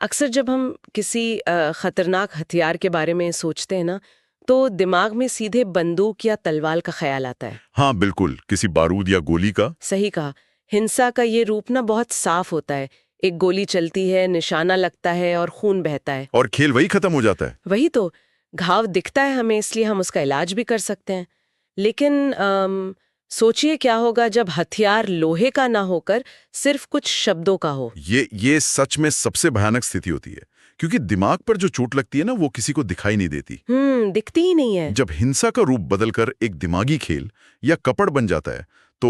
अक्सर जब हम किसी खतरनाक हथियार के बारे में सोचते हैं ना, तो दिमाग में सीधे बंदूक या तलवार का ख्याल आता है। हाँ बिल्कुल, किसी बारूद या गोली का। सही कहा। हिंसा का ये रूप ना बहुत साफ होता है। एक गोली चलती है, निशाना लगता है और खून बहता है। और खेल वही खत्म हो जाता है। वही तो, घाव दिखता है हमें, इसलिए हम उसका इलाज भी कर सकते हैं। लेकिन सोचिए क्या होगा जब हथियार लोहे का ना होकर सिर्फ कुछ शब्दों का हो। ये सच में सबसे भयानक स्थिति होती है, क्योंकि दिमाग पर जो चोट लगती है ना, वो किसी को दिखाई नहीं देती। दिखती ही नहीं है। जब हिंसा का रूप बदलकर एक दिमागी खेल या कपड़ बन जाता है, तो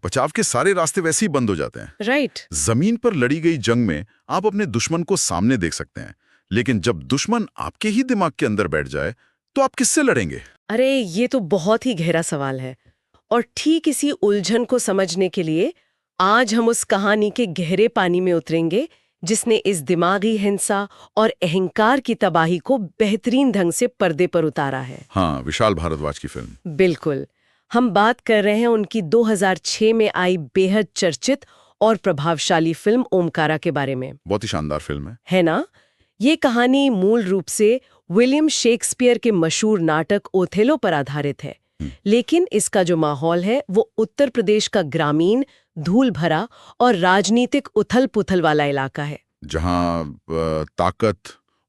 बचाव के सारे रास्ते वैसे ही बंद हो जाते हैं। राइट। जमीन पर लड़ी गई जंग में आप अपने दुश्मन को सामने देख सकते हैं, लेकिन जब दुश्मन आपके ही दिमाग के अंदर बैठ जाए, तो आप किससे लड़ेंगे? अरे ये तो बहुत ही गहरा सवाल है। और ठीक इसी उलझन को समझने के लिए आज हम उस कहानी के गहरे पानी में उतरेंगे जिसने इस दिमागी हिंसा और अहंकार की तबाही को बेहतरीन ढंग से पर्दे पर उतारा है। हाँ, विशाल भारद्वाज की फिल्म। बिल्कुल। हम बात कर रहे हैं उनकी 2006 में आई बेहद चर्चित और प्रभावशाली फिल्म ओमकारा के बारे में। बहुत ही शानदार फिल्म है ना? ये कहानी मूल रूप से विलियम शेक्सपियर के मशहूर नाटक ओथेलो पर आधारित है। लेकिन इसका जो माहौल है वो उत्तर प्रदेश का ग्रामीण, धूल भरा और राजनीतिक उथल-पुथल वाला इलाका है। जहाँ ताकत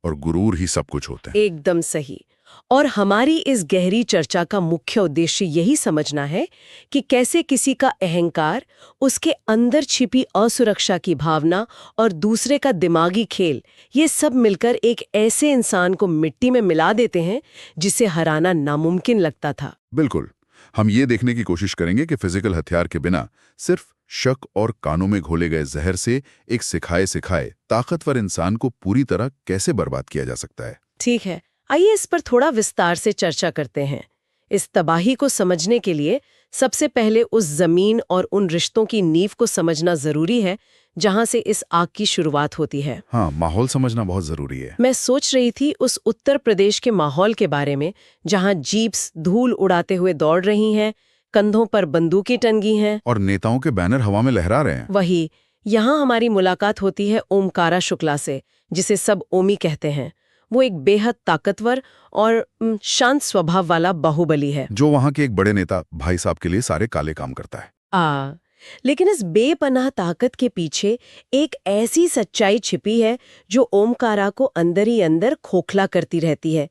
और गुरूर ही सब कुछ होते हैं। एकदम सही। और हमारी इस गहरी चर्चा का मुख्य उद्देश्य यही समझना है कि कैसे किसी का अहंकार, उसके अंदर छिपी असुरक्षा की भावना और दूसरे का दिमागी खेल, ये सब मिलकर एक ऐसे इंसान को मिट्टी में मिला देते हैं जिसे हराना नामुमकिन लगता था। बिल्कुल। हम ये देखने की कोशिश करेंगे कि फिजिकल हथियार के बिना सिर्फ शक और कानों में घोले गए जहर से एक सिखाए सिखाए ताकतवर इंसान को पूरी तरह कैसे बर्बाद किया जा सकता है। ठीक है, आइए इस पर थोड़ा विस्तार से चर्चा करते हैं। इस तबाही को समझने के लिए सबसे पहले उस जमीन और उन रिश्तों की नींव को समझना जरूरी है जहां से इस आग की शुरुआत होती है। हाँ, माहौल समझना बहुत जरूरी है। मैं सोच रही थी उस उत्तर प्रदेश के माहौल के बारे में, जहां जीप्स धूल उड़ाते हुए दौड़ रही हैं, कंधों पर बंदूकें टंगी हैं और नेताओं के बैनर हवा में लहरा रहे हैं। वही, यहाँ हमारी मुलाकात होती है ओमकारा शुक्ला से, जिसे सब ओमी कहते हैं। वो एक बेहद ताकतवर और शांत स्वभाव वाला बाहुबली है, जो वहाँ के एक बड़े नेता भाई साहब के लिए सारे काले काम करता है। लेकिन इस बेपनाह ताकत के पीछे एक ऐसी सच्चाई छिपी है जो ओमकारा को अंदर ही अंदर खोखला करती रहती है।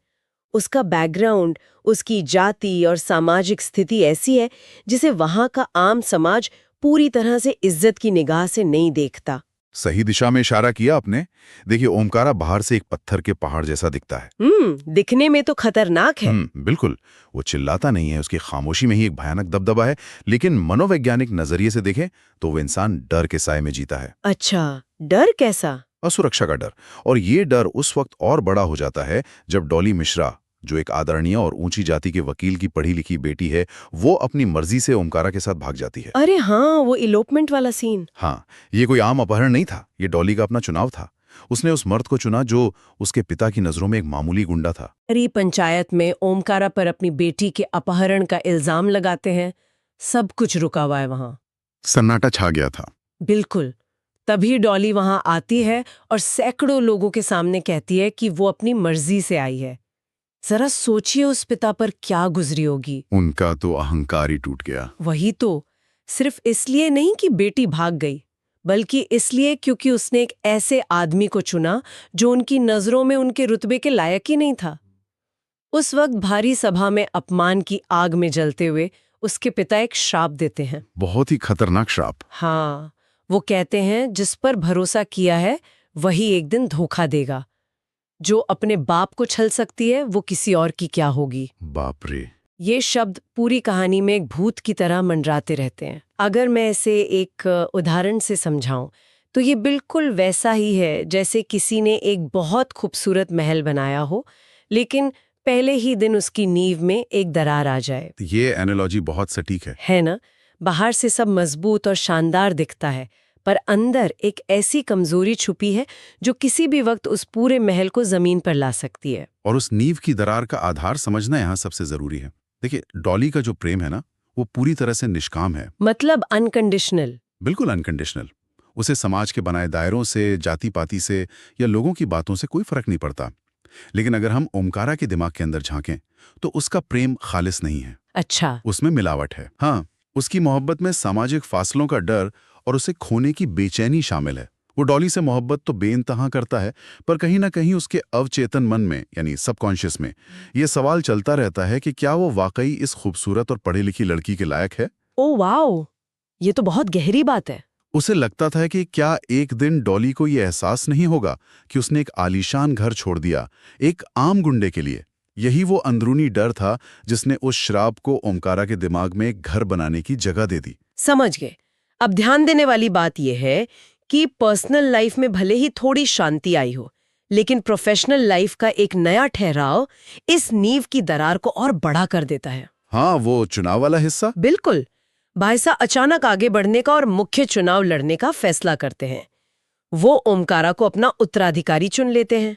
उसका बैकग्राउंड, उसकी जाति और सामाजिक स्थिति ऐसी है जिसे वहां का आम समाज पूरी तरह से इज्जत की निगाह से नहीं देखता। सही दिशा में इशारा किया आपने। देखिए, ओमकारा बाहर से एक पत्थर के पहाड़ जैसा दिखता है। दिखने में तो खतरनाक है। बिल्कुल। वो चिल्लाता नहीं है, उसकी खामोशी में ही एक भयानक दबदबा है। लेकिन मनोवैज्ञानिक नजरिए से देखें तो वो इंसान डर के साए में जीता है। अच्छा, डर कैसा? असुरक्षा का डर। और ये डर उस वक्त और बड़ा हो जाता है जब डॉली मिश्रा, जो एक आदरणीय और ऊंची जाति के वकील की पढ़ी लिखी बेटी है, वो अपनी मर्जी से ओमकारा के साथ भाग जाती है। अरे हाँ, वो इलोपमेंट वाला सीन। हाँ, ये कोई आम अपहरण नहीं था, ये डॉली का अपना चुनाव था। उसने उस मर्द को चुना जो उसके पिता की नजरों में एक मामूली गुंडा था। हरी पंचायत में ओमकारा पर अपनी बेटी के अपहरण का इल्जाम लगाते हैं। सब कुछ रुका हुआ है वहां। सन्नाटा छा गया था। बिल्कुल। तभी डॉली वहां आती है और सैकड़ों लोगों के सामने कहती है कि वो अपनी मर्जी से आई है। जरा सोचिए उस पिता पर क्या गुजरी होगी। उनका तो अहंकार ही टूट गया। वही तो, सिर्फ इसलिए नहीं कि बेटी भाग गई, बल्कि इसलिए क्योंकि उसने एक ऐसे आदमी को चुना जो उनकी नजरों में उनके रुतबे के लायक ही नहीं था। उस वक्त भारी सभा में अपमान की आग में जलते हुए उसके पिता एक श्राप देते हैं। बहुत ही खतरनाक श्राप। हाँ, वो कहते हैं जिस पर भरोसा किया है वही एक दिन धोखा देगा। जो अपने बाप को छल सकती है वो किसी और की क्या होगी। बाप रे। ये शब्द पूरी कहानी में एक भूत की तरह मंडराते रहते हैं। अगर मैं इसे एक उदाहरण से समझाऊं तो ये बिल्कुल वैसा ही है जैसे किसी ने एक बहुत खूबसूरत महल बनाया हो, लेकिन पहले ही दिन उसकी नींव में एक दरार आ जाए। ये एनालॉजी बहुत सटीक है ना? बाहर से सब मजबूत और शानदार दिखता है, पर अंदर एक ऐसी कमजोरी छुपी है जो किसी भी वक्त उस पूरे महल को जमीन पर ला सकती है। और उस नींव की दरार का आधार समझना यहाँ सबसे जरूरी है। देखिए, डॉली का जो प्रेम है ना, वो पूरी तरह से निष्काम है। मतलब अनकंडीशनल। बिल्कुल अनकंडीशनल। उसे समाज के बनाए दायरों से, जाति पाति से या लोगों की बातों से कोई फर्क नहीं पड़ता। लेकिन अगर हम ओमकारा के दिमाग के अंदर झांकें तो उसका प्रेम खालिस नहीं है, अच्छा। उसमें मिलावट है। हाँ, उसकी मोहब्बत में सामाजिक फासलों का डर और उसे खोने की बेचैनी शामिल है। वो डॉली से मोहब्बत तो बेइंतहा करता है, पर कहीं ना कहीं उसके अवचेतन मन में यानी सबकॉन्शियस में ये सवाल चलता रहता है कि क्या वो वाकई इस खूबसूरत और पढ़ी लिखी लड़की के लायक है। ओ वाओ, ये तो बहुत गहरी बात है। उसे लगता था कि क्या एक दिन डॉली को ये एहसास नहीं होगा कि उसने एक आलीशान घर छोड़ दिया एक आम गुंडे के लिए। यही वो अंदरूनी डर था जिसने उस श्राप को ओमकारा के दिमाग में एक घर बनाने की जगह दे दी। समझ गए। अब ध्यान देने वाली बात यह है कि पर्सनल लाइफ में भले ही थोड़ी शांति आई हो, लेकिन प्रोफेशनल लाइफ का एक नया ठहराव इस नींव की दरार को और बड़ा कर देता है। हाँ, वो चुनाव वाला हिस्सा। बिल्कुल। भाईसा अचानक आगे बढ़ने का और मुख्य चुनाव लड़ने का फैसला करते हैं। वो ओमकारा को अपना उत्तराधिकारी चुन लेते हैं,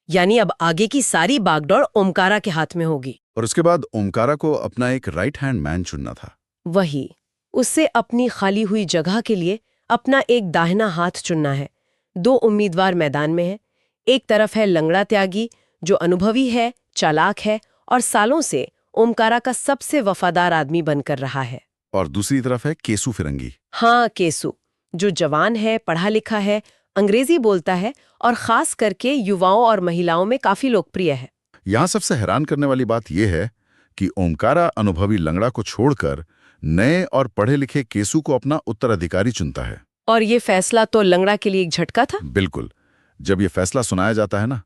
यानी अब आगे की सारी बागडोर ओमकारा के हाथ में होगी। और उसके बाद ओमकारा को अपना एक राइट हैंड मैन चुनना था। वही, उससे अपनी खाली हुई जगह के लिए अपना एक दाहिना हाथ चुनना है। 2 उम्मीदवार मैदान में हैं। एक तरफ है लंगड़ा त्यागी, जो अनुभवी है, चालाक है और सालों से ओमकारा का सबसे वफादार आदमी बनकर रहा है। और दूसरी तरफ है केसु फिरंगी। हाँ, केसु, जो जवान है, पढ़ा लिखा है, अंग्रेजी बोलता है और खास करके युवाओं और महिलाओं में काफी लोकप्रिय है। यहाँ सबसे हैरान करने वाली बात यह है कि ओमकारा अनुभवी लंगड़ा को छोड़कर नए और पढ़े लिखे केसु को अपना उत्तराधिकारी चुनता है। और ये फैसला तो लंगड़ा के लिए एक झटका था। बिल्कुल। जब ये फैसला सुनाया जाता है ना,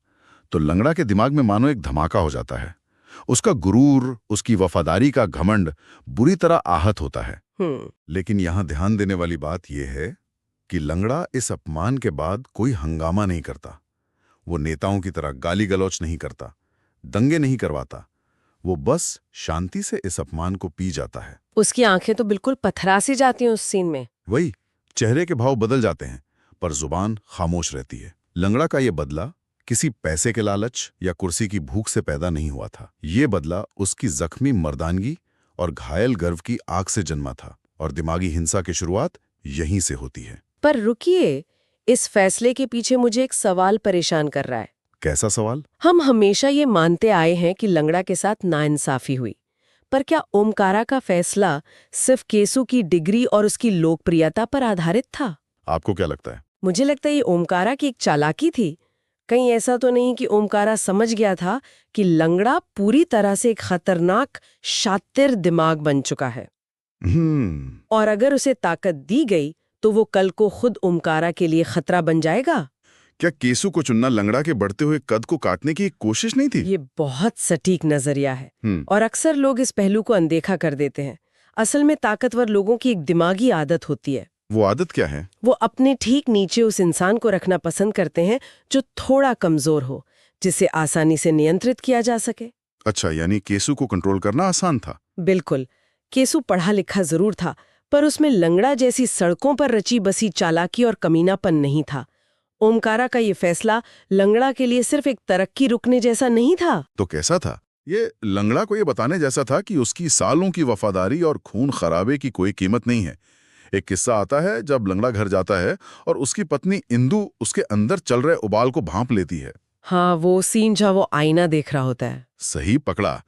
तो लंगड़ा के दिमाग में मानो एक धमाका हो जाता है। उसका गुरूर, उसकी वफादारी का घमंड बुरी तरह आहत होता है। लेकिन यहाँ ध्यान देने वाली बात यह है कि लंगड़ा इस अपमान के बाद कोई हंगामा नहीं करता। वो नेताओं की तरह गाली गलौच नहीं करता, दंगे नहीं करवाता। वो बस शांति से इस अपमान को पी जाता है। उसकी आंखें तो बिल्कुल पथरा सी जाती हैं उस सीन में। वही, चेहरे के भाव बदल जाते हैं, पर जुबान खामोश रहती है। लंगड़ा का ये बदला किसी पैसे के लालच या कुर्सी की भूख से पैदा नहीं हुआ था। ये बदला उसकी जख्मी मर्दानगी और घायल गर्व की आग से जन्मा था। और दिमागी हिंसा की शुरुआत यहीं से होती है। पर रुकिए, इस फैसले के पीछे मुझे एक सवाल परेशान कर रहा है। कैसा सवाल? हम हमेशा ये मानते आए हैं कि लंगड़ा के साथ नाइंसाफी हुई, पर क्या ओमकारा का फैसला सिर्फ केसु की डिग्री और उसकी लोकप्रियता पर आधारित था? आपको क्या लगता है? मुझे लगता है ये ओमकारा की एक चालाकी थी। कहीं ऐसा तो नहीं कि ओमकारा समझ गया था कि लंगड़ा पूरी तरह से एक खतरनाक शातिर दिमाग बन चुका है, और अगर उसे ताकत दी गई तो वो कल को खुद ओमकारा के लिए खतरा बन जाएगा। क्या केसु को चुनना लंगड़ा के बढ़ते हुए कद को काटने की एक कोशिश नहीं थी? ये बहुत सटीक नजरिया है और अक्सर लोग इस पहलू को अनदेखा कर देते हैं। असल में ताकतवर लोगों की एक दिमागी आदत होती है। वो आदत क्या है? वो अपने ठीक नीचे उस इंसान को रखना पसंद करते हैं जो थोड़ा कमजोर हो, जिसे आसानी से नियंत्रित किया जा सके। अच्छा, यानी केसु को कंट्रोल करना आसान था। बिल्कुल। केसु पढ़ा लिखा जरूर था, पर उसमें लंगड़ा जैसी सड़कों पर रची बसी चालाकी और कमीनापन नहीं था। ओमकारा का ये फैसला लंगड़ा के लिए सिर्फ एक तरक्की रुकने जैसा नहीं था। तो कैसा था? ये लंगड़ा को ये बताने जैसा था कि उसकी सालों की वफादारी और खून खराबे की कोई कीमत नहीं है। एक किस्सा आता है जब लंगड़ा घर जाता है और उसकी पत्नी इंदु उसके अंदर चल रहे उबाल को भांप लेती है। हाँ, वो सीन जहाँ वो आईना देख रहा होता है। सही पकड़ा।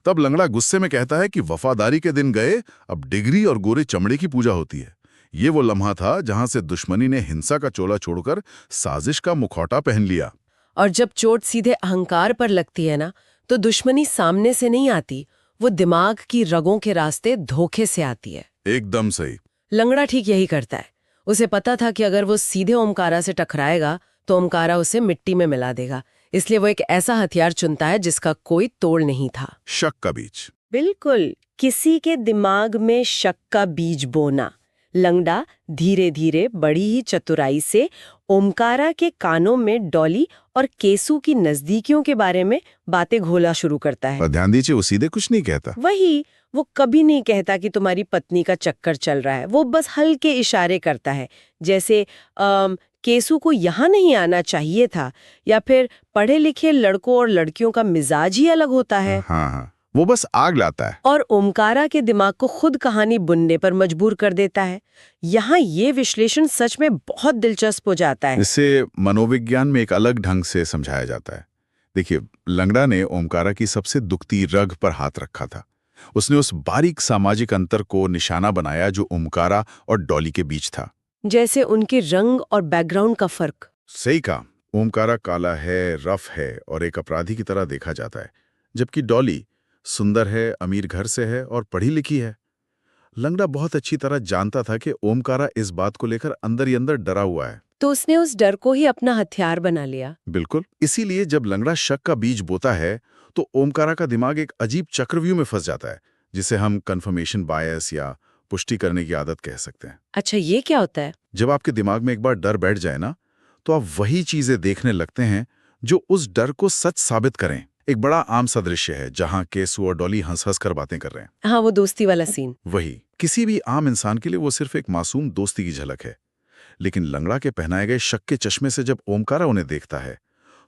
तब लंगड़ा गुस्से में कहता है कि वफादारी के दिन गए, अब डिग्री और गोरे चमड़े की पूजा होती है। ये वो लम्हा था जहां से दुश्मनी ने हिंसा का चोला छोड़कर साजिश का मुखौटा पहन लिया। और जब चोट सीधे अहंकार पर लगती है ना, तो दुश्मनी सामने से नहीं आती, वो दिमाग की रगों के रास्ते धोखे से आती है। एकदम सही। लंगड़ा ठीक यही करता है। उसे पता था कि अगर वो सीधे ओमकारा से टकराएगा तो ओमकारा उसे मिट्टी में मिला देगा, इसलिए वो एक ऐसा हथियार चुनता है जिसका कोई तोड़ नहीं था। शक का बीज। बिल्कुल, किसी के दिमाग में शक का बीज बोना। लंगड़ा धीरे धीरे बड़ी ही चतुराई से ओमकारा के कानों में डॉली और केसु की नजदीकियों के बारे में बातें घोला शुरू करता है। ध्यान दीजिए, वो सीधे कुछ नहीं कहता। वही, वो कभी नहीं कहता कि तुम्हारी पत्नी का चक्कर चल रहा है। वो बस हल्के इशारे करता है, जैसे केसु को यहाँ नहीं आना चाहिए था, या फिर पढ़े लिखे लड़कों और लड़कियों का मिजाज ही अलग होता है। हाँ, वो बस आग लाता है। और ओमकारा के दिमाग को खुद कहानी बुनने पर मजबूर कर देता है। यहाँ ये विश्लेषण सच में बहुत दिलचस्प हो जाता है। इसे मनोविज्ञान में एक अलग ढंग से समझाया जाता है। देखिए, लंगड़ा ने ओमकारा की सबसे दुखती रग पर हाथ रखा था। उसने उस बारीक सामाजिक अंतर को निशाना बनाया जो ओमकारा और डॉली के बीच था। जैसे उनके रंग और बैकग्राउंड का फर्क। सही कहा। ओमकारा काला है, रफ है और एक अपराधी की तरह देखा जाता है, जबकि डॉली सुंदर है, अमीर घर से है और पढ़ी लिखी है। लंगड़ा बहुत अच्छी तरह जानता था कि ओमकारा इस बात को लेकर अंदर ही अंदर डरा हुआ है। तो उसने उस डर को ही अपना हथियार बना लिया। बिल्कुल। इसीलिए जब लंगड़ा शक का बीज बोता है तो ओमकारा का दिमाग एक अजीब चक्रव्यूह में फंस जाता है, जिसे हम कन्फर्मेशन बायस या पुष्टि करने की आदत कह सकते हैं। अच्छा, ये क्या होता है? जब आपके दिमाग में एक बार डर बैठ जाए ना, तो आप वही चीजें देखने लगते हैं जो उस डर को सच साबित करें। एक बड़ा आम सा दृश्य है जहां केसु और डॉली हंस-हंस कर बातें कर रहे हैं। हाँ, वो दोस्ती वाला सीन। वही। किसी भी आम इंसान के लिए वो सिर्फ एक मासूम दोस्ती की झलक है, लेकिन लंगड़ा के पहनाए गए शक के चश्मे से जब ओमकारा उन्हें देखता है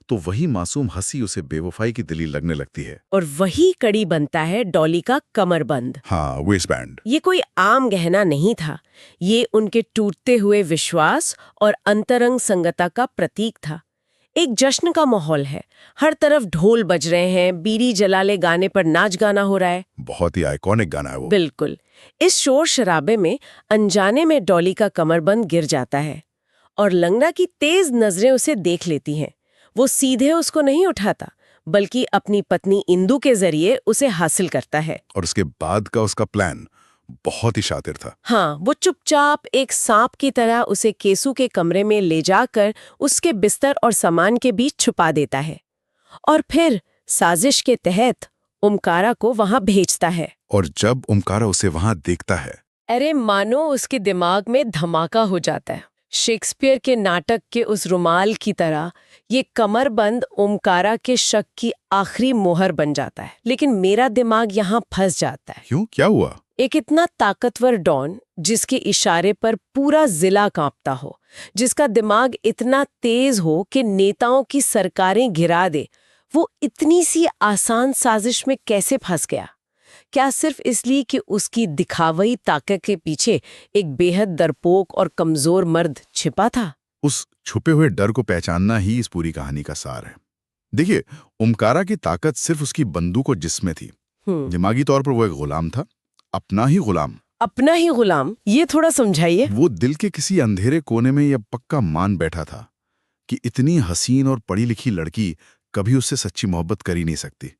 तो वही मासूम हंसी उसे बेवफाई की दिली लगने लगती है। और वही कड़ी बनता है डॉली का कमरबंद। हाँ, वेस्ट बैंड। ये कोई आम गहना नहीं था। ये उनके टूटते हुए विश्वास और अंतरंग संगता का प्रतीक था। एक जश्न का माहौल है। हर तरफ ढोल बज रहे हैं, बीड़ी जलाले गाने पर नाच गाना हो रहा है। बहुत ही आइकॉनिक गाना है वो। बिल्कुल। इस शोर शराबे में अनजाने में डॉली का कमरबंद गिर जाता है और लंगड़ा की तेज नजरें उसे देख लेती हैं। वो सीधे उसको नहीं उठाता, बल्कि अपनी पत्नी इंदु के जरिए उसे हासिल करता है। और उसके बाद का उसका प्लान बहुत ही शातिर था। हाँ, वो चुपचाप एक सांप की तरह उसे केसु के कमरे में ले जाकर उसके बिस्तर और सामान के बीच छुपा देता है और फिर साजिश के तहत ओमकारा को वहां भेजता है। और जब ओमकारा उसे वहां देखता है, अरे मानो उसके दिमाग में धमाका हो जाता है। शेक्सपियर के नाटक के उस रुमाल की तरह ये कमरबंद ओमकारा के शक की आखिरी मोहर बन जाता है। लेकिन मेरा दिमाग यहाँ फंस जाता है। क्यों, क्या हुआ? एक इतना ताकतवर डॉन जिसके इशारे पर पूरा जिला कांपता हो, जिसका दिमाग इतना तेज हो कि नेताओं की सरकारें गिरा दे, वो इतनी सी आसान साजिश में कैसे फंस गया? क्या सिर्फ इसलिए कि उसकी दिखावई ताकत के पीछे एक बेहद डरपोक और कमजोर मर्द छिपा था? उस छुपे हुए डर को पहचानना ही इस पूरी कहानी का सार है। देखिए, ओमकारा की ताकत सिर्फ उसकी बंदूक और जिस्म में थी। दिमागी तौर पर वो एक गुलाम था, अपना ही गुलाम। अपना ही गुलाम? ये थोड़ा समझाइए। वो दिल के किसी अंधेरे कोने में यह पक्का मान बैठा था कि इतनी हसीन और पढ़ी लिखी लड़की कभी उससे सच्ची मोहब्बत कर ही नहीं सकती।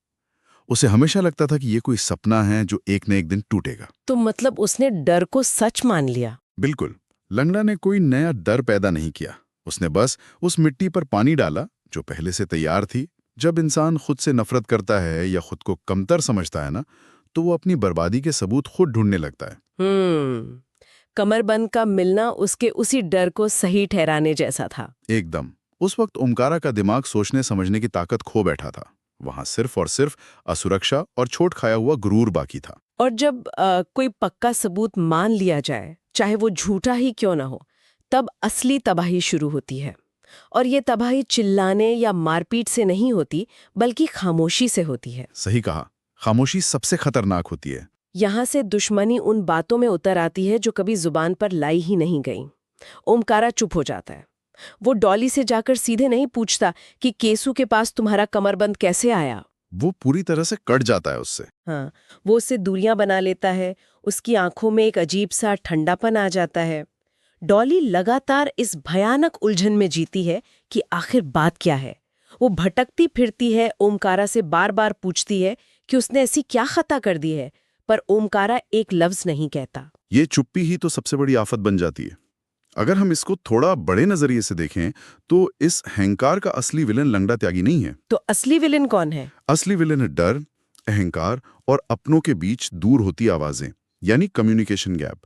उसे हमेशा लगता था कि ये कोई सपना है जो एक न एक दिन टूटेगा। तो मतलब उसने डर को सच मान लिया? बिल्कुल। लंगड़ा ने कोई नया डर पैदा नहीं किया, उसने बस उस मिट्टी पर पानी डाला जो पहले से तैयार थी। जब इंसान खुद से नफरत करता है या खुद को कमतर समझता है ना, तो वो अपनी बर्बादी के सबूत खुद ढूंढने लगता है। कमरबंद का मिलना उसके उसी डर को सही ठहराने जैसा था। एकदम। उस वक्त ओमकारा का दिमाग सोचने समझने की ताकत खो बैठा था। वहां सिर्फ और सिर्फ असुरक्षा और छोट खाया हुआ गुरूर बाकी था। और जब कोई पक्का सबूत मान लिया जाए, चाहे वो झूठा ही क्यों ना हो, तब असली तबाही शुरू होती है। और ये तबाही चिल्लाने या मारपीट से नहीं होती, बल्कि खामोशी से होती है। सही कहा। खामोशी सबसे खतरनाक होती है। यहाँ से दुश्मनी उन बातों में उतर आती है जो कभी जुबान पर लाई ही नहीं गई। ओमकारा चुप हो जाता है। वो डॉली से जाकर सीधे नहीं पूछता कि केसु के पास तुम्हारा कमरबंद कैसे आया। वो पूरी तरह से कट जाता है उससे। हाँ, वो उससे दूरियां बना लेता है। उसकी आंखों में एक अजीब सा ठंडापन आ जाता है। डॉली लगातार इस भयानक उलझन में जीती है कि आखिर बात क्या है। वो भटकती फिरती है, ओमकारा से बार बार पूछती है कि उसने ऐसी क्या खता कर दी है, पर ओमकारा एक लफ्ज नहीं कहता। ये चुप्पी ही तो सबसे बड़ी आफत बन जाती है। अगर हम इसको थोड़ा बड़े नजरिए से देखें तो इस अहंकार का असली विलन लंगड़ा त्यागी नहीं है। तो असली विलन कौन है? असली विलन है डर, अहंकार और अपनों के बीच दूर होती आवाजें, यानी कम्युनिकेशन गैप।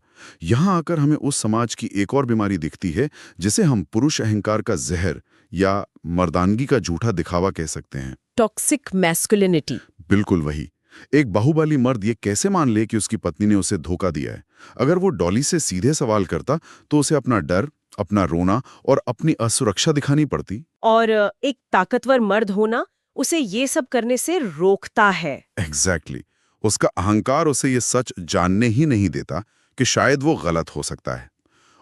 यहां आकर हमें उस समाज की एक और बीमारी दिखती है जिसे हम पुरुष अहंकार का जहर या मर्दानगी का झूठा दिखावा कह सकते हैं। Toxic masculinity. बिल्कुल वही। एक बाहुबली मर्द ये कैसे मान ले कि उसकी पत्नी ने उसे धोखा दिया है? अगर वो डॉली से सीधे सवाल करता तो उसे अपना डर, अपना रोना और अपनी असुरक्षा दिखानी पड़ती। और एक ताकतवर मर्द होना उसे ये सब करने से रोकता है। एग्जैक्टली उसका अहंकार उसे ये सच जानने ही नहीं देता कि शायद वो गलत हो सकता है।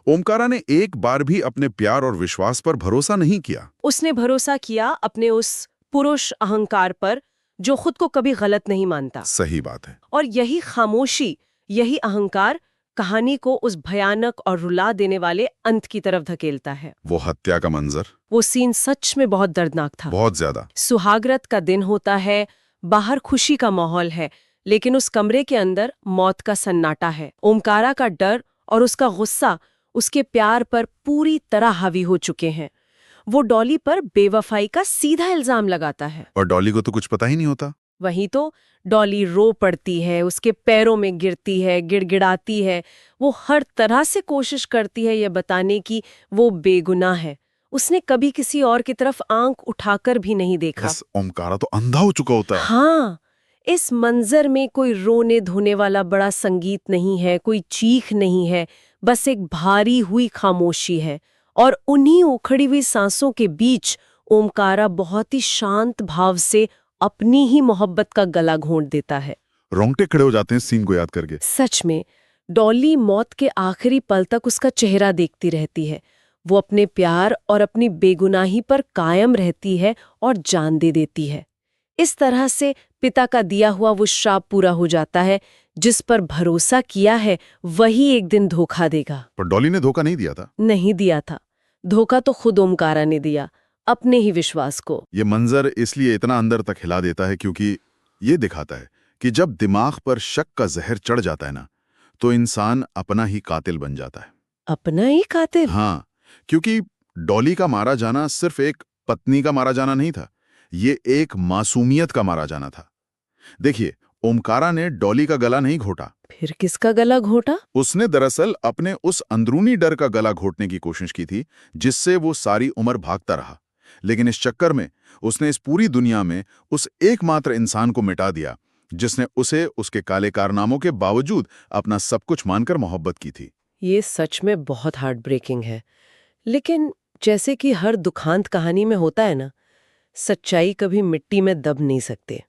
ओमकारा ने एक बार भी अपने प्यार और विश्वास पर भरोसा नहीं किया। उसने भरोसा किया अपने उस पुरुष अहंकार पर जो खुद को कभी गलत नहीं मानता। सही बात है। और यही खामोशी, यही अहंकार कहानी को उस भयानक और रुला देने वाले अंत की तरफ धकेलता है। वो हत्या का मंजर वो सीन सच में बहुत दर्दनाक था। बहुत ज्यादा। सुहागरात का दिन होता है, बाहर खुशी का माहौल है, लेकिन उस कमरे के अंदर मौत का सन्नाटा है। ओमकारा का डर और उसका गुस्सा उसके प्यार पर पूरी तरह हावी हो चुके हैं। वो डॉली पर बेवफाई का सीधा इल्जाम लगाता है। और डॉली को तो कुछ पता ही नहीं होता। वहीं तो डॉली रो पड़ती है, उसके पैरों में गिरती है, गिड़गिड़ाती है। वो हर तरह से कोशिश करती है ये बताने की वो बेगुनाह है। उसने कभी किसी और की तरफ आंख उठाकर भी नहीं देखा। बस ओमकारा तो अंधा हो चुका होता है। हाँ, इस मंजर में कोई रोने धोने वाला बड़ा संगीत नहीं है, कोई चीख नहीं है, बस एक भारी हुई खामोशी है। और उन्हीं उखड़ी हुई सांसों के बीच ओमकारा बहुत ही शांत भाव से अपनी ही मोहब्बत का गला घोंट देता है। रोंगटे खड़े हो जाते हैं सीन को याद करके। सच में, डॉली मौत के आखिरी पल तक उसका चेहरा देखती रहती है। वो अपने प्यार और अपनी बेगुनाही पर कायम रहती है और जान दे देती है। इस तरह से पिता का दिया हुआ वो श्राप पूरा हो जाता है। जिस पर भरोसा किया है वही एक दिन धोखा देगा। पर डॉली ने धोखा नहीं दिया था। नहीं दिया था। धोखा तो खुद ओमकारा ने दिया, अपने ही विश्वास को। ये मंजर इसलिए इतना अंदर तक हिला देता है क्योंकि ये दिखाता है कि जब दिमाग पर शक का जहर चढ़ जाता है ना, तो इंसान अपना ही कातिल बन जाता है। अपना ही कातिल? हाँ, क्योंकि डॉली का मारा जाना सिर्फ एक पत्नी का मारा जाना नहीं था, ये एक मासूमियत का मारा जाना था। देखिए, ओमकारा ने डॉली का गला नहीं घोटा। फिर किसका गला घोटा? उसने दरअसल अपने उस अंदरूनी डर का गला घोटने की कोशिश की थी, जिससे वो सारी उम्र भागता रहा। लेकिन इस चक्कर में उसने इस पूरी दुनिया में उस एकमात्र इंसान को मिटा दिया जिसने उसे उसके काले कारनामों के बावजूद अपना सब कुछ मानकर मोहब्बत की थी। ये सच में बहुत हार्ट ब्रेकिंग है। लेकिन जैसे कि हर दुखांत कहानी में होता है ना, सच्चाई कभी मिट्टी में दब नहीं सकते।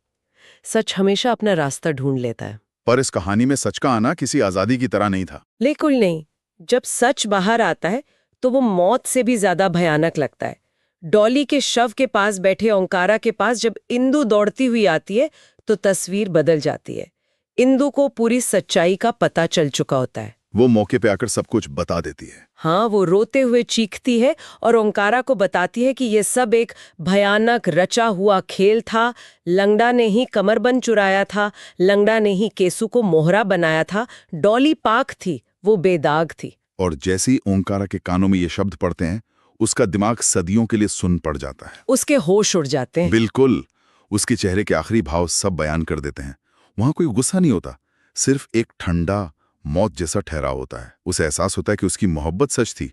सच हमेशा अपना रास्ता ढूंढ लेता है। पर इस कहानी में सच का आना किसी आजादी की तरह नहीं था। बिल्कुल नहीं। जब सच बाहर आता है तो वो मौत से भी ज्यादा भयानक लगता है। डॉली के शव के पास बैठे ओंकारा के पास जब इंदु दौड़ती हुई आती है तो तस्वीर बदल जाती है। इंदु को पूरी सच्चाई का पता चल चुका होता है। वो मौके पे आकर सब कुछ बता देती है। हाँ, वो रोते हुए चीखती है और ओंकारा को बताती है कि ये सब एक भयानक रचा हुआ खेल था। लंगड़ा ने ही कमरबंद चुराया था, लंगड़ा ने ही केसु को मोहरा बनाया था। डॉली पाक थी, वो बेदाग थी। और जैसे ही ओंकारा के कानों में ये शब्द पड़ते हैं, उसका दिमाग सदियों के लिए सुन पड़ जाता है। उसके होश उड़ जाते हैं। बिल्कुल, उसके चेहरे के आखिरी भाव सब बयान कर देते हैं। वहां कोई गुस्सा नहीं होता, सिर्फ एक ठंडा मौत जैसा ठहराव होता है। उसे एहसास होता है कि उसकी मोहब्बत सच थी,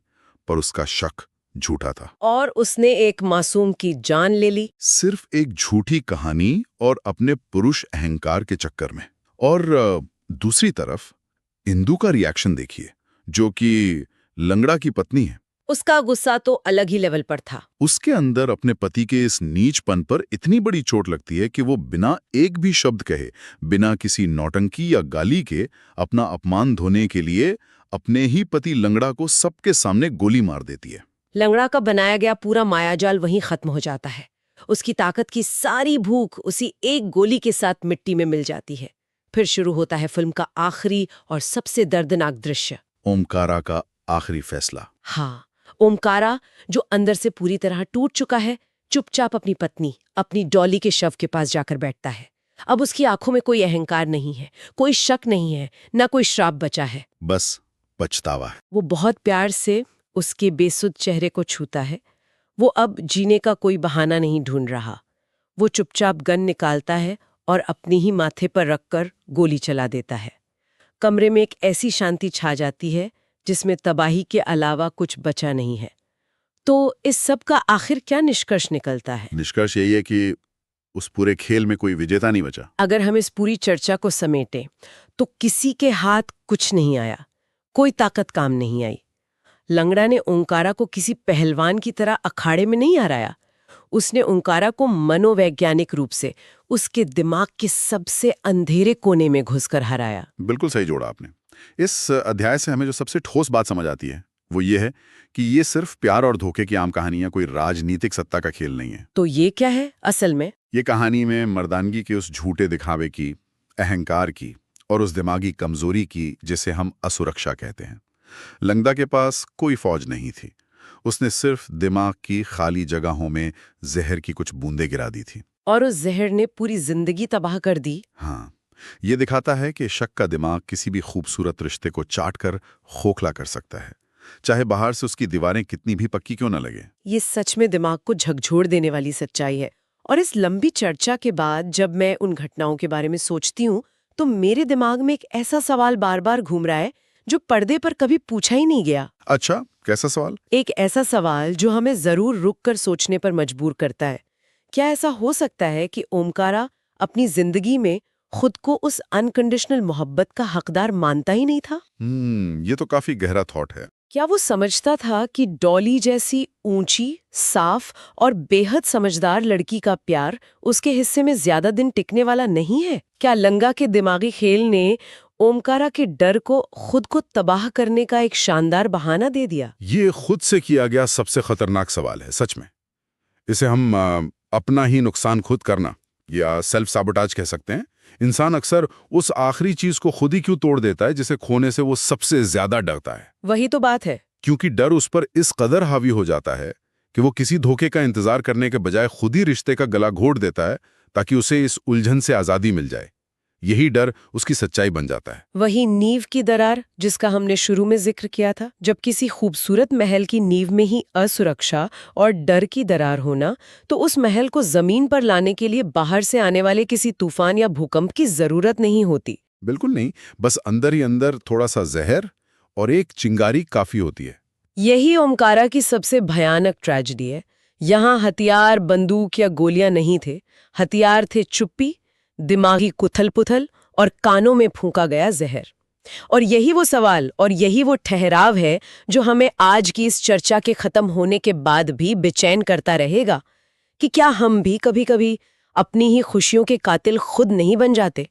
पर उसका शक झूठा था। और उसने एक मासूम की जान ले ली, सिर्फ एक झूठी कहानी और अपने पुरुष अहंकार के चक्कर में। और दूसरी तरफ इंदु का रिएक्शन देखिए, जो कि लंगड़ा की पत्नी है। उसका गुस्सा तो अलग ही लेवल पर था। उसके अंदर अपने पति के इस नीचपन पर इतनी बड़ी चोट लगती है कि वो बिना एक भी शब्द कहे, बिना किसी नौटंकी या गाली के अपना अपमान धोने के लिए अपने ही पति लंगड़ा को सबके सामने गोली मार देती है। लंगड़ा का बनाया गया पूरा मायाजाल वहीं खत्म हो जाता है। उसकी ताकत की सारी भूख उसी एक गोली के साथ मिट्टी में मिल जाती है। फिर शुरू होता है फिल्म का आखिरी और सबसे दर्दनाक दृश्य, ओमकारा का आखिरी फैसला। हाँ, ओमकारा जो अंदर से पूरी तरह टूट चुका है, चुपचाप अपनी पत्नी, अपनी डॉली के शव के पास जाकर बैठता है। अब उसकी आंखों में कोई अहंकार नहीं है, कोई शक नहीं है, ना कोई श्राप बचा है, बस पछतावा है। वो बहुत प्यार से उसके बेसुध चेहरे को छूता है। वो अब जीने का कोई बहाना नहीं ढूंढ रहा। वो चुपचाप गन निकालता है और अपनी ही माथे पर रखकर गोली चला देता है। कमरे में एक ऐसी शांति छा जाती है जिसमें तबाही के अलावा कुछ बचा नहीं है। तो इस सब का आखिर क्या निष्कर्ष निकलता है? निष्कर्ष यही है कि उस पूरे खेल में कोई विजेता नहीं बचा। अगर हम इस पूरी चर्चा को समेटें तो किसी के हाथ कुछ नहीं आया, कोई ताकत काम नहीं आई। लंगड़ा ने ओंकारा को किसी पहलवान की तरह अखाड़े में नहीं हराया, उसने ओमकारा को मनोवैज्ञानिक रूप से उसके दिमाग के सबसे अंधेरे कोने में घुसकर हराया। बिल्कुल सही जोड़ा आपने। इस अध्याय से हमें जो सबसे ठोस बात समझ आती है वो ये है कि ये सिर्फ प्यार और धोखे की आम कहानी या कोई राजनीतिक सत्ता का खेल नहीं है। तो ये क्या है असल में? ये कहानी में मर्दानगी के उस झूठे दिखावे की, अहंकार की और उस दिमागी कमजोरी की जिसे हम असुरक्षा कहते हैं। लंगदा के पास कोई फौज नहीं थी, उसने सिर्फ दिमाग की खाली जगहों में जहर की कुछ बूंदें गिरा दी थी। और उस जहर ने पूरी जिंदगी तबाह कर दी। हाँ, ये दिखाता है कि शक का दिमाग किसी भी खूबसूरत रिश्ते को चाट कर खोखला कर सकता है, चाहे बाहर से उसकी दीवारें कितनी भी पक्की क्यों न लगे। ये सच में दिमाग को झकझोर देने वाली सच्चाई है। और इस लंबी चर्चा के बाद जब मैं उन घटनाओं के बारे में सोचती हूँ तो मेरे दिमाग में एक ऐसा सवाल बार बार घूम रहा है जो पर्दे पर कभी पूछा ही नहीं गया। अच्छा, कैसा सवाल? एक ऐसा सवाल जो हमें जरूर रुक कर सोचने पर मजबूर करता है। क्या ऐसा हो सकता है कि ओमकारा अपनी जिंदगी में खुद को उस अनकंडीशनल मोहब्बत का हकदार मानता ही नहीं था? ये तो काफी गहरा थॉट है। क्या वो समझता था कि डॉली जैसी ऊंची, साफ और बेहद समझदार लड़की का प्यार उसके हिस्से में ज्यादा दिन टिकने वाला नहीं है? क्या लंगा के दिमागी खेल ने ओमकारा के डर को खुद को तबाह करने का एक शानदार बहाना दे दिया? ये खुद से किया गया सबसे खतरनाक सवाल है, सच में। इसे हम अपना ही नुकसान खुद करना या सेल्फ साबोटाज कह सकते हैं। इंसान अक्सर उस आखिरी चीज को खुद ही क्यों तोड़ देता है जिसे खोने से वो सबसे ज्यादा डरता है। वही तो बात है। क्योंकि डर उस पर इस कदर हावी हो जाता है कि वो किसी धोखे का इंतजार करने के बजाय खुद ही रिश्ते का गला घोट देता है ताकि उसे इस उलझन से आजादी मिल जाए। यही डर उसकी सच्चाई बन जाता है। वही नींव की दरार जिसका हमने शुरू में जिक्र किया था। जब किसी खूबसूरत महल की नींव में ही असुरक्षा और डर की दरार होना, तो उस महल को जमीन पर लाने के लिए बाहर से आने वाले किसी तूफान या भूकंप की जरूरत नहीं होती। बिल्कुल नहीं, बस अंदर ही अंदर थोड़ा सा जहर और एक चिंगारी काफी होती है। यही ओमकारा की सबसे भयानक ट्रेजेडी है। यहाँ हथियार, बंदूक या गोलियां नहीं थे। हथियार थे चुप्पी, दिमागी कुथल-पुथल और कानों में फूंका गया जहर। और यही वो सवाल और यही वो ठहराव है जो हमें आज की इस चर्चा के खत्म होने के बाद भी बेचैन करता रहेगा कि क्या हम भी कभी-कभी अपनी ही खुशियों के कातिल खुद नहीं बन जाते?